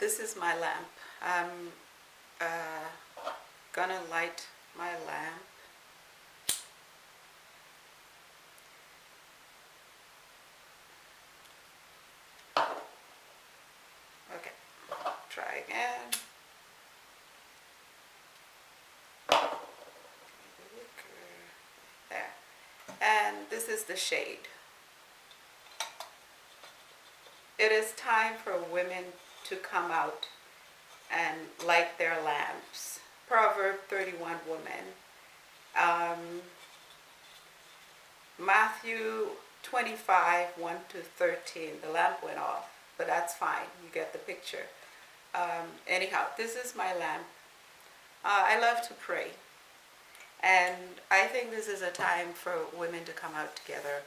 This is my lamp. I'm gonna light my lamp. Okay, try again. There. And this is the shade. It is time for women to come out and light their lamps. Proverbs 31 woman. Matthew 25, 1 to 13. The lamp went off, but that's fine. You get the picture. Anyhow, this is my lamp. I love to pray. And I think this is a time for women to come out together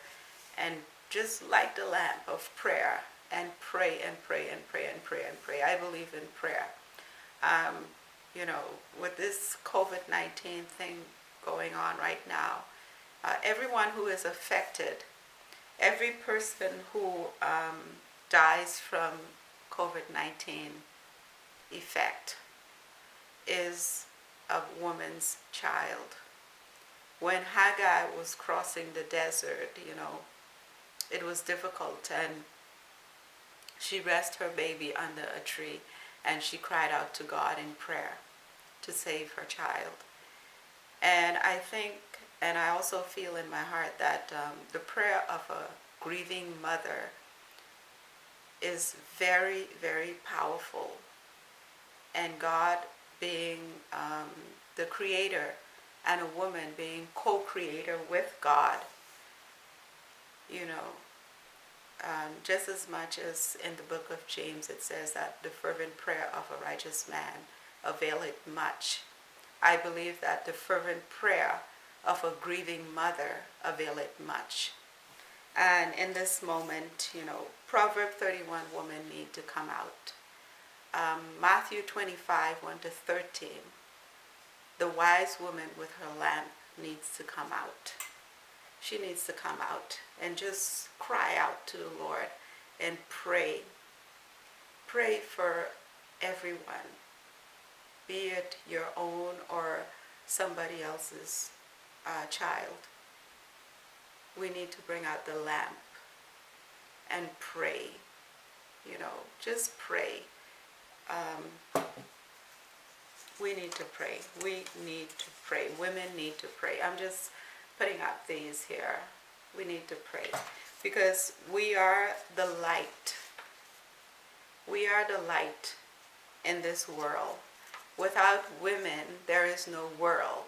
and just light the lamp of prayer and pray and pray and pray and pray and pray. I believe in prayer. With this COVID-19 thing going on right now, everyone who is affected, every person who dies from COVID-19 effect is a woman's child. When Haggai was crossing the desert, it was difficult, and she rested her baby under a tree, and she cried out to God in prayer to save her child. And I think, and I also feel in my heart that the prayer of a grieving mother is very, very powerful. And God being the creator and a woman being co-creator with God, just as much as in the book of James it says that the fervent prayer of a righteous man availeth much. I believe that the fervent prayer of a grieving mother availeth much. And in this moment, Proverbs 31 women need to come out. Matthew 25, 1 to 13. The wise woman with her lamp needs to come out. She needs to come out and just cry out to the Lord and pray. Pray for everyone, be it your own or somebody else's child. We need to bring out the lamp and pray. Just pray. We need to pray. We need to pray. Women need to pray. I'm just putting up these here. We need to pray because we are the light. We are the light in this world. Without women, there is no world,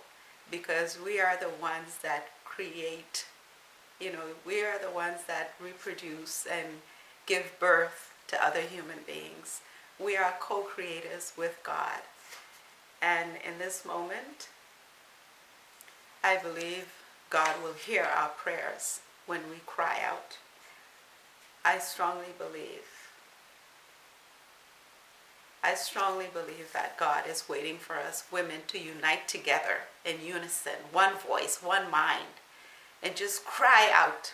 because we are the ones that create. We are the ones that reproduce and give birth to other human beings. We are co-creators with God. And in this moment, I believe God will hear our prayers when we cry out. I strongly believe that God is waiting for us women to unite together in unison, one voice, one mind, and just cry out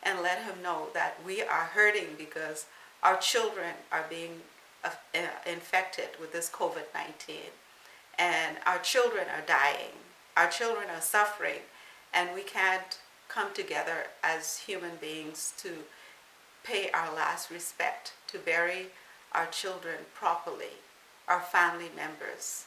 and let him know that we are hurting because our children are being infected with this COVID-19, and our children are dying, our children are suffering, and we can't come together as human beings to pay our last respect, to bury our children properly, our family members.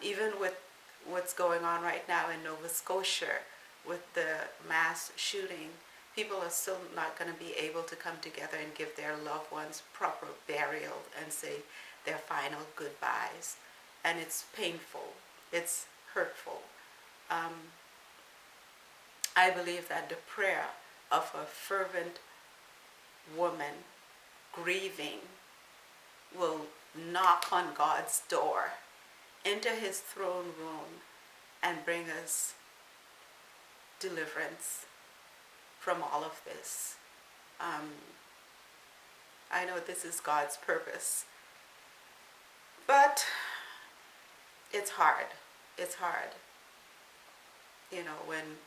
Even with what's going on right now in Nova Scotia with the mass shooting, people are still not going to be able to come together and give their loved ones proper burial and say their final goodbyes. And it's painful. It's hurtful. I believe that the prayer of a fervent woman grieving will knock on God's door into his throne room and bring us deliverance from all of this. I know this is God's purpose, but it's hard. It's hard. When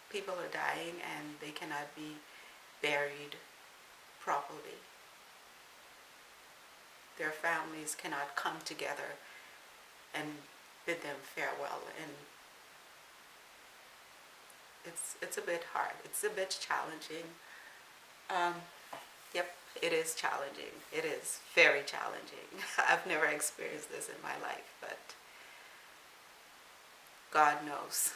people are dying and they cannot be buried properly. their families cannot come together and bid them farewell. And it's a bit hard. It's a bit challenging. Yep, it is challenging. It is very challenging. I've never experienced this in my life, but God knows.